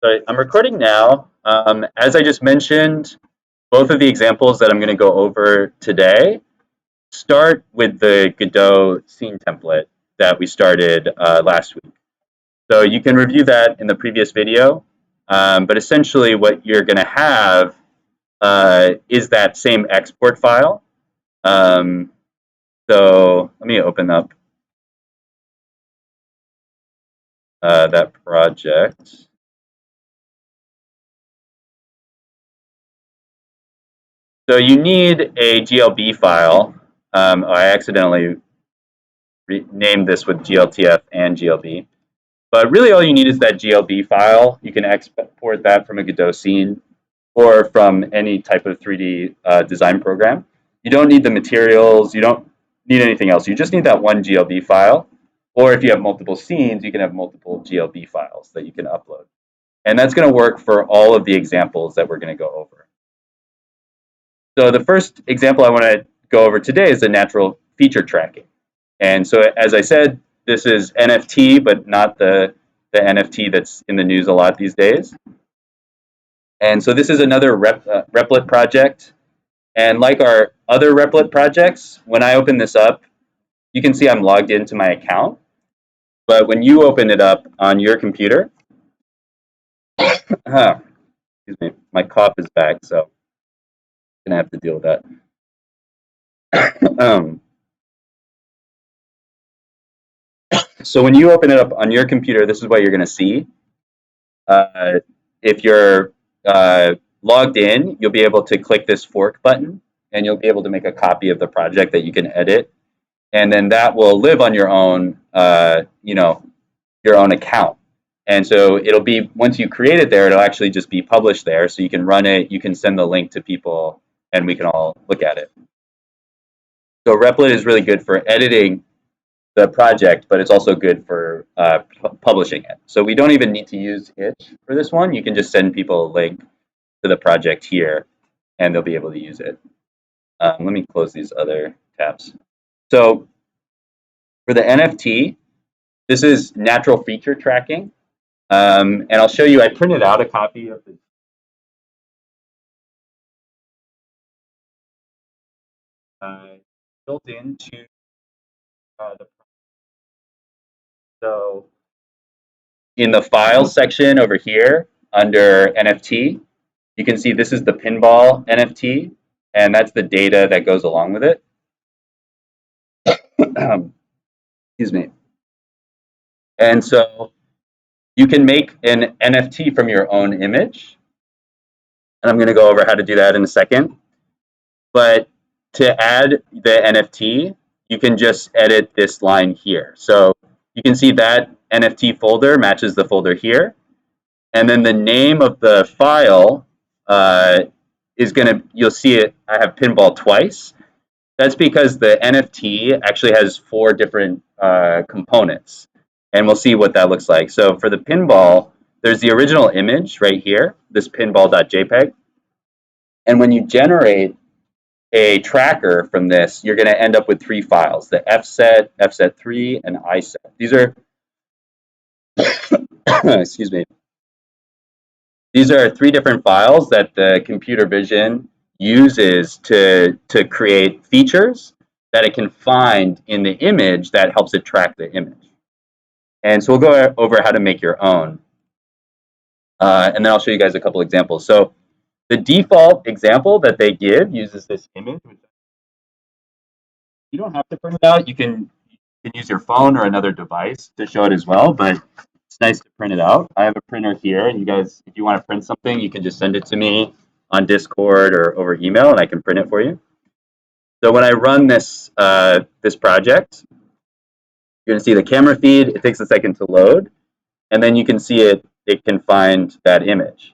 So I'm recording now. As I just mentioned, both of the examples that I'm going to go over today start with the Godot scene template that we started last week. So you can review that in the previous video, but essentially what you're going to have is that same export file. So let me open up that project. So you need a GLB file. I accidentally named this with GLTF and GLB. But really all you need is that GLB file. You can export that from a Godot scene or from any type of 3D design program. You don't need the materials. You don't need anything else. You just need that one GLB file. Or if you have multiple scenes, you can have multiple GLB files that you can upload. And that's going to work for all of the examples that we're going to go over. So the first example I want to go over today is the natural feature tracking. And so, as I said, this is NFT, but not the NFT that's in the news a lot these days. And so this is another Replit project. And like our other Replit projects, when I open this up, you can see I'm logged into my account. But when you open it up on your computer, excuse me, my cough is back, so I'm going to have to deal with that. So when you open it up on your computer, this is what you're going to see. If you're logged in, you'll be able to click this fork button, and you'll be able to make a copy of the project that you can edit, and then that will live on your own, your own account. And so it'll be, once you create it there, it'll actually just be published there, so you can run it, you can send the link to people, and we can all look at it. So Replit is really good for editing the project, but it's also good for publishing it. So we don't even need to use itch for this one. You can just send people a link to the project here, and they'll be able to use it. Let me close these other tabs. So for the NFT, this is natural feature tracking. And I'll show you, I printed out a copy of the built into the. So in the files section over here under NFT, you can see this is the pinball NFT, and that's the data that goes along with it. Excuse me. And so you can make an NFT from your own image. And I'm going to go over how to do that in a second. But to add the NFT, you can just edit this line here. So you can see that NFT folder matches the folder here. And then the name of the file is going to, you'll see it, I have pinball twice. That's because the NFT actually has 4 different components. And we'll see what that looks like. So for the pinball, there's the original image right here, this pinball.jpg. And when you generate a tracker from this, you're going to end up with 3 files, the fset, fset3, and iset. These are, excuse me, these are 3 different files that the computer vision uses to create features that it can find in the image that helps it track the image. And so we'll go over how to make your own. And then I'll show you guys a couple examples. So the default example that they give uses this image. You don't have to print it out. You can use your phone or another device to show it as well, but it's nice to print it out. I have a printer here, and you guys, if you want to print something, you can just send it to me on Discord or over email, and I can print it for you. So when I run this this project, you're going to see the camera feed. It takes a second to load, and then you can see it can find that image.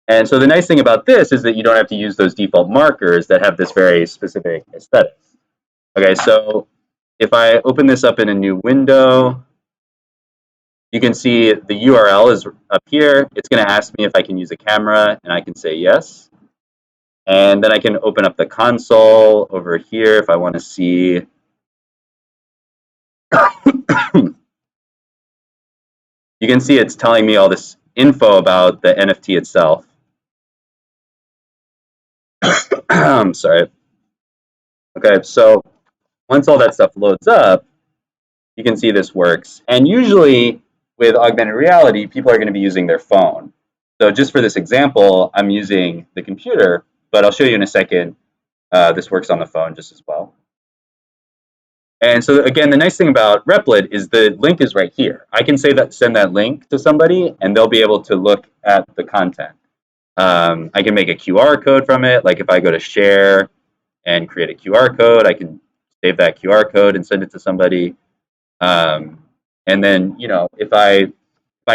And so the nice thing about this is that you don't have to use those default markers that have this very specific aesthetic. Okay, so if I open this up in a new window, you can see the URL is up here. It's going to ask me if I can use a camera, and I can say yes. And then I can open up the console over here if I want to see. You can see it's telling me all this info about the NFT itself. Sorry. Okay, so once all that stuff loads up, you can see this works. And usually with augmented reality, people are going to be using their phone. So just for this example, I'm using the computer, but I'll show you in a second. This works on the phone just as well. And so again, the nice thing about Replit is the link is right here. I can send that link to somebody, and they'll be able to look at the content. I can make a QR code from it. Like if I go to share and create a QR code, I can save that QR code and send it to somebody. And then, if I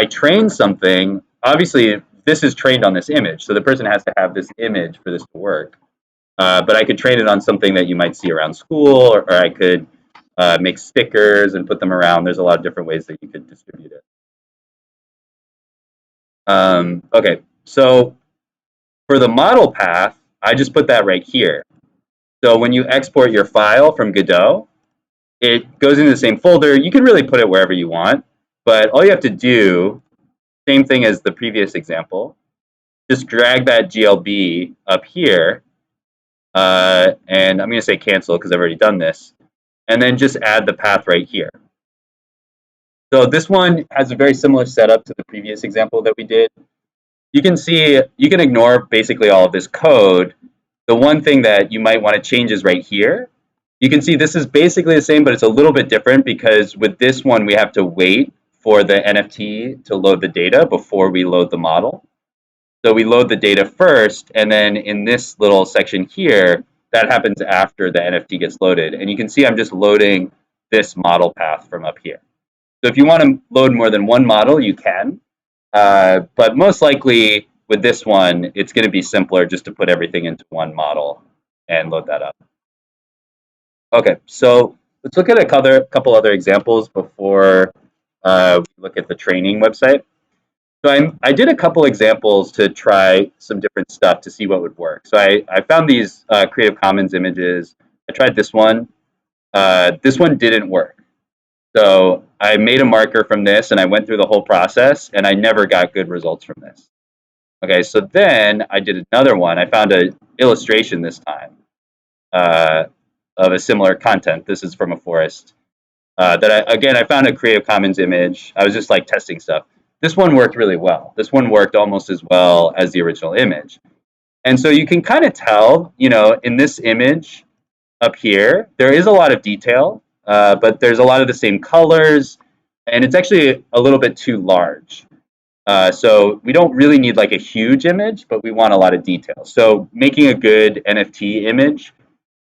train something, obviously this is trained on this image, so the person has to have this image for this to work. But I could train it on something that you might see around school, or I could make stickers and put them around. There's a lot of different ways that you could distribute it. Okay, so for the model path, I just put that right here. So when you export your file from Godot, it goes into the same folder. You can really put it wherever you want, but all you have to do, same thing as the previous example, just drag that GLB up here, and I'm going to say cancel because I've already done this, and then just add the path right here. So this one has a very similar setup to the previous example that we did. You can see, you can ignore basically all of this code. The one thing that you might want to change is right here. You can see this is basically the same, but it's a little bit different because with this one, we have to wait for the NFT to load the data before we load the model. So we load the data first, and then in this little section here, that happens after the NFT gets loaded. And you can see I'm just loading this model path from up here. So if you want to load more than one model, you can. But most likely with this one, it's going to be simpler just to put everything into one model and load that up. Okay, so let's look at a couple other examples before we look at the training website. So I did a couple examples to try some different stuff to see what would work. So I found these Creative Commons images. I tried this one. This one didn't work. So I made a marker from this, and I went through the whole process, and I never got good results from this. Okay, so then I did another one. I found an illustration this time of a similar content. This is from a forest. I found a Creative Commons image. I was just like testing stuff. This one worked really well. This one worked almost as well as the original image. And so you can kind of tell, in this image up here, there is a lot of detail, but there's a lot of the same colors, and it's actually a little bit too large. So we don't really need like a huge image, but we want a lot of detail. So making a good NFT image,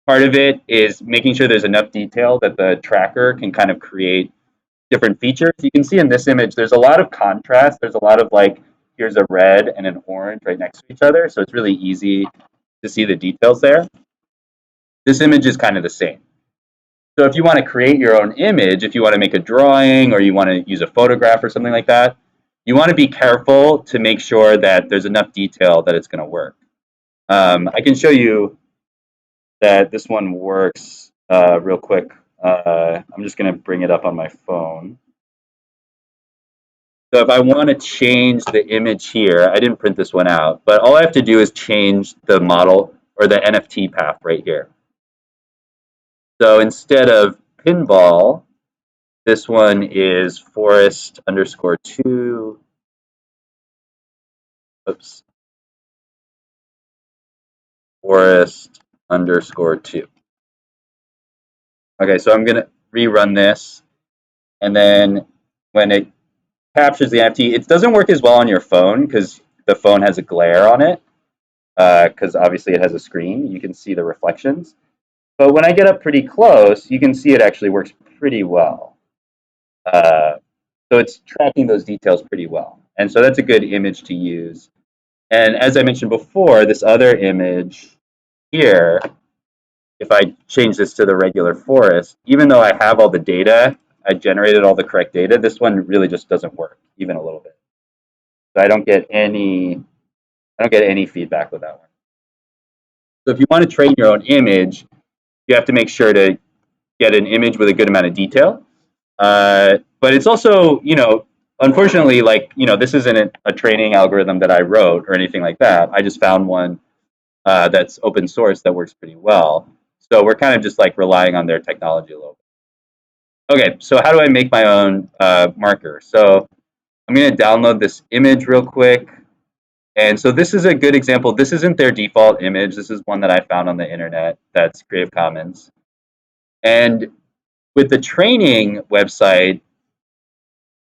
part of it is making sure there's enough detail that the tracker can kind of create different features. You can see in this image, there's a lot of contrast. There's a lot of like, here's a red and an orange right next to each other. So it's really easy to see the details there. This image is kind of the same. So if you want to create your own image, if you want to make a drawing or you want to use a photograph or something like that, you want to be careful to make sure that there's enough detail that it's going to work. I can show you that this one works real quick. I'm just going to bring it up on my phone. So if I want to change the image here, I didn't print this one out, but all I have to do is change the model or the NFT path right here. So instead of pinball, this one is forest_2. Oops. Forest_2. Okay, so I'm going to rerun this, and then when it captures the NFT, it doesn't work as well on your phone because the phone has a glare on it, because obviously it has a screen. You can see the reflections. But when I get up pretty close, you can see it actually works pretty well. So it's tracking those details pretty well. And so that's a good image to use. And as I mentioned before, this other image here, if I change this to the regular forest, even though I have all the data, I generated all the correct data, this one really just doesn't work, even a little bit. So I don't get any feedback with that one. So if you want to train your own image, you have to make sure to get an image with a good amount of detail. But it's also, unfortunately, like, this isn't a training algorithm that I wrote or anything like that. I just found one that's open source that works pretty well. So we're kind of just like relying on their technology a little bit. Okay, so how do I make my own marker? So I'm going to download this image real quick. And so this is a good example. This isn't their default image. This is one that I found on the internet that's Creative Commons. And with the training website,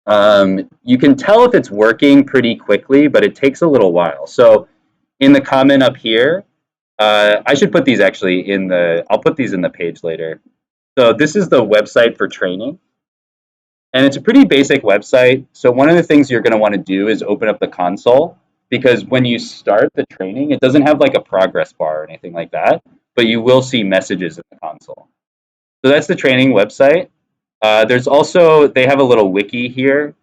you can tell if it's working pretty quickly, but it takes a little while. So in the comment up here, I should put these actually I'll put these in the page later. So this is the website for training. And it's a pretty basic website. So one of the things you're going to want to do is open up the console, because when you start the training, it doesn't have like a progress bar or anything like that, but you will see messages in the console. So that's the training website. There's also, they have a little wiki here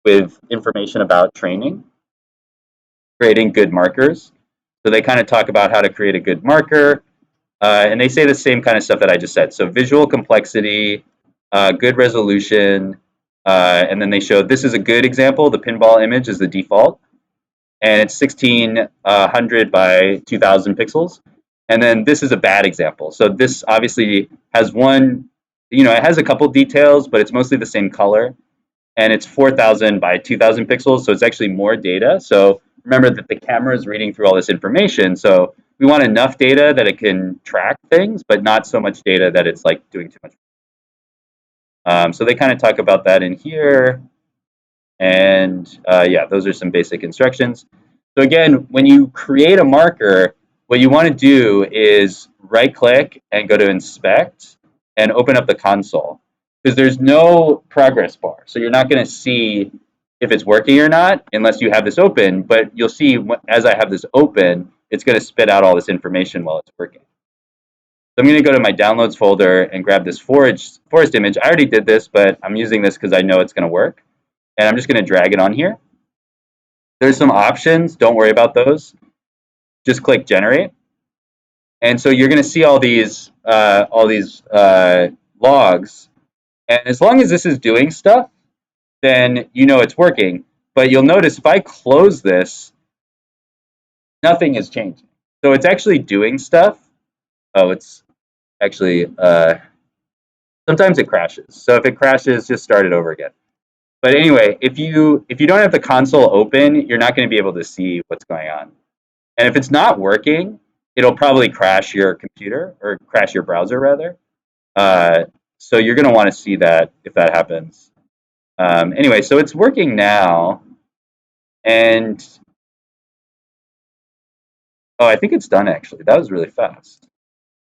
with information about training, creating good markers. So they kind of talk about how to create a good marker. And they say the same kind of stuff that I just said. So visual complexity, good resolution, and then they show this is a good example. The pinball image is the default, and it's 1600 by 2000 pixels. And then this is a bad example. So this obviously has it has a couple details, but it's mostly the same color. And it's 4000 by 2000 pixels, so it's actually more data. So remember that the camera is reading through all this information. So we want enough data that it can track things, but not so much data that it's like doing too much. So they kind of talk about that in here. And yeah, those are some basic instructions. So again, when you create a marker, what you want to do is right click and go to inspect and open up the console, because there's no progress bar. So you're not going to see if it's working or not unless you have this open, but you'll see as I have this open, it's going to spit out all this information while it's working. So I'm going to go to my downloads folder and grab this forest image. I already did this, but I'm using this because I know it's going to work. And I'm just going to drag it on here. There's some options. Don't worry about those. Just click generate. And so you're going to see all these logs. And as long as this is doing stuff, then you know it's working. But you'll notice if I close this, nothing is changing. So it's actually doing stuff. Oh, it's actually, sometimes it crashes. So if it crashes, just start it over again. But anyway, if you don't have the console open, you're not going to be able to see what's going on. And if it's not working, it'll probably crash your computer, or crash your browser rather. So you're going to want to see that if that happens. Anyway, so it's working now. And oh, I think it's done actually. That was really fast.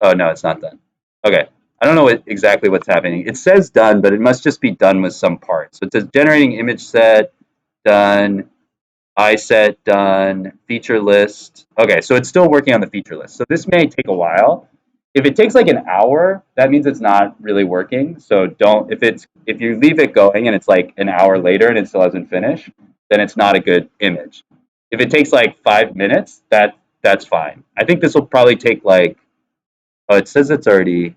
Oh, no, it's not done. Okay. I don't know exactly what's happening. It says done, but it must just be done with some part. So it says generating image set, done, iSet, done, feature list. Okay, so it's still working on the feature list. So this may take a while. If it takes like an hour, that means it's not really working. So if you leave it going and it's like an hour later and it still hasn't finished, then it's not a good image. If it takes like 5 minutes, that's fine. I think this will probably take like, oh, it says it's already,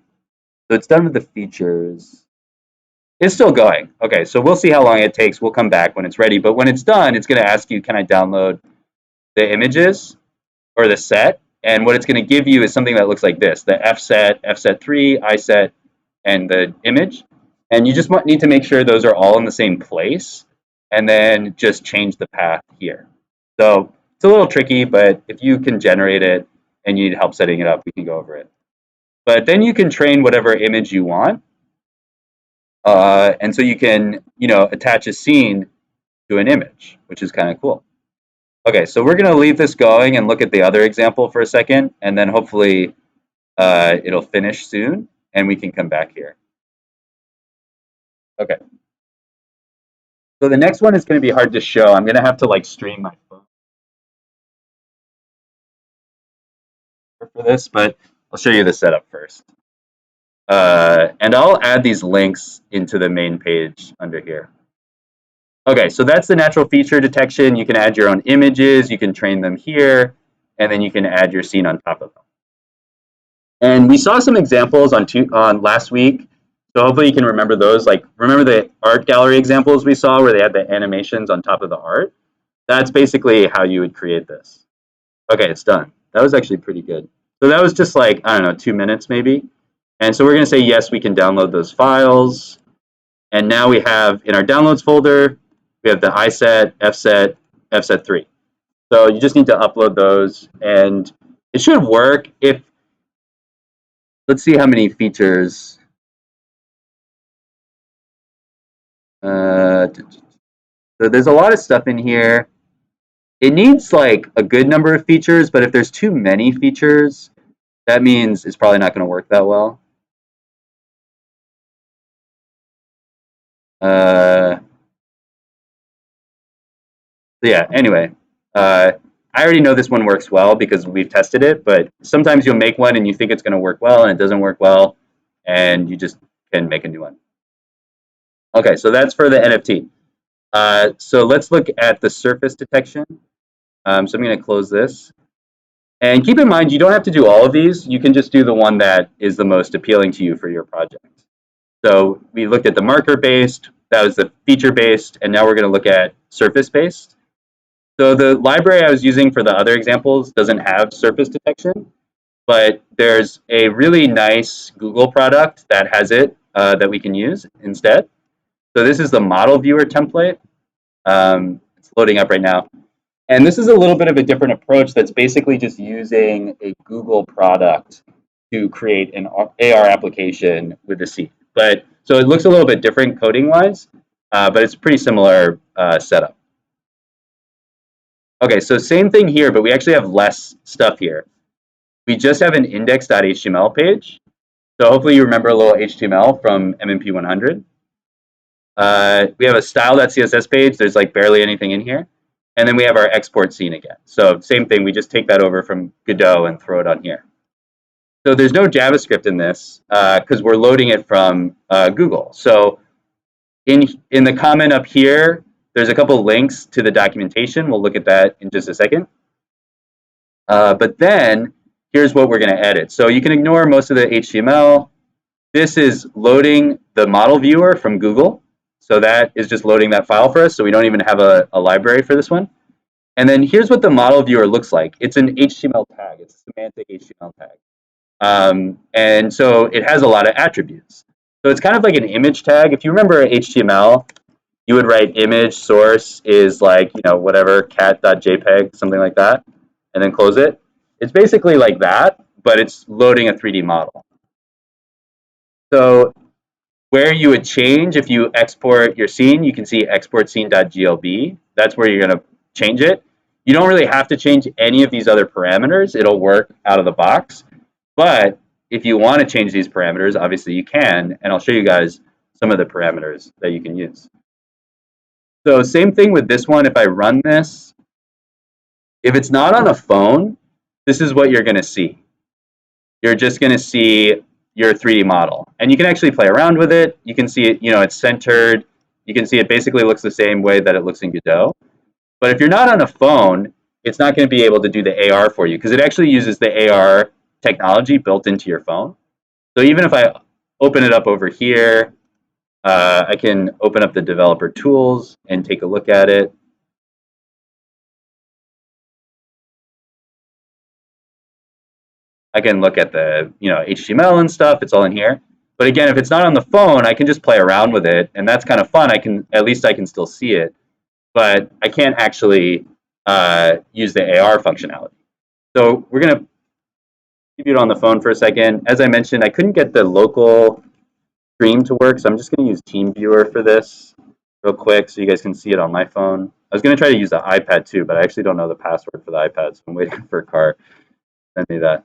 so it's done with the features. It's still going. Okay, so we'll see how long it takes. We'll come back when it's ready. But when it's done, it's going to ask you, can I download the images or the set? And what it's going to give you is something that looks like this, the FSet, FSet3, iSet, and the image. And you just need to make sure those are all in the same place, and then just change the path here. So it's a little tricky, but if you can generate it and you need help setting it up, we can go over it. But then you can train whatever image you want. And so you can, attach a scene to an image, which is kind of cool. Okay, so we're going to leave this going and look at the other example for a second, and then hopefully it'll finish soon, and we can come back here. Okay. So the next one is going to be hard to show. I'm going to have to like stream my phone for this, but I'll show you the setup first. And I'll add these links into the main page under here. Okay, so that's the natural feature detection. You can add your own images, you can train them here, and then you can add your scene on top of them. And we saw some examples on last week. So hopefully you can remember those. Like, remember the art gallery examples we saw where they had the animations on top of the art? That's basically how you would create this. Okay, it's done. That was actually pretty good. So that was just like, I don't know, 2 minutes maybe. And so we're going to say, yes, we can download those files. And now we have in our downloads folder, we have the iSet, FSet, FSet3. So you just need to upload those and it should work if, let's see how many features. So there's a lot of stuff in here. It needs like a good number of features, but if there's too many features, that means it's probably not going to work that well. So yeah, anyway, I already know this one works well because we've tested it, but sometimes you'll make one and you think it's going to work well and it doesn't work well, and you just can make a new one. Okay, so that's for the NFT. So let's look at the surface detection. So I'm going to close this. And keep in mind, you don't have to do all of these. You can just do the one that is the most appealing to you for your project. So we looked at the marker-based, that was the feature-based, and now we're going to look at surface-based. So the library I was using for the other examples doesn't have surface detection, but there's a really nice Google product that has it that we can use instead. So this is the ModelViewer template. It's loading up right now. And this is a little bit of a different approach that's basically just using a Google product to create an AR application with a C. But so it looks a little bit different coding-wise, but it's pretty similar setup. Okay, so same thing here, but we actually have less stuff here. We just have an index.html page. So hopefully you remember a little HTML from MMP 100. We have a style.css page. There's like barely anything in here. And then we have our export scene again. So same thing, we just take that over from Godot and throw it on here. So there's no JavaScript in this because we're loading it from Google. So in the comment up here, there's a couple links to the documentation. We'll look at that in just a second. But then here's what we're going to edit. So you can ignore most of the HTML. This is loading the model viewer from Google. So that is just loading that file for us. So we don't even have a library for this one. And then here's what the model viewer looks like. It's an HTML tag. It's a semantic HTML tag. And so it has a lot of attributes. So it's kind of like an image tag. If you remember HTML, you would write image source is like, you know, whatever, cat.jpg, something like that, and then close it. It's basically like that, but it's loading a 3D model. So where you would change if you export your scene, you can see export scene.glb. That's where you're going to change it. You don't really have to change any of these other parameters. It'll work out of the box. But if you want to change these parameters, obviously you can, and I'll show you guys some of the parameters that you can use. So same thing with this one. If I run this, if it's not on a phone, this is what you're going to see. You're just going to see your 3D model. And you can actually play around with it. You can see it, you know, it's centered. You can see it basically looks the same way that it looks in Godot. But if you're not on a phone, it's not going to be able to do the AR for you because it actually uses the AR technology built into your phone. So even if I open it up over here, I can open up the developer tools and take a look at it. I can look at the, you know, HTML and stuff. It's all in here. But again, if it's not on the phone, I can just play around with it, and that's kind of fun. At least I can still see it, but I can't actually use the AR functionality. So we're gonna keep it on the phone for a second. As I mentioned, I couldn't get the local stream to work, so I'm just gonna use TeamViewer for this real quick so you guys can see it on my phone. I was gonna try to use the iPad too, but I actually don't know the password for the iPad, so I'm waiting for a car to send me that.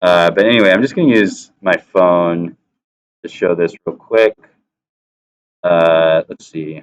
But anyway, I'm just going to use my phone to show this real quick. Let's see.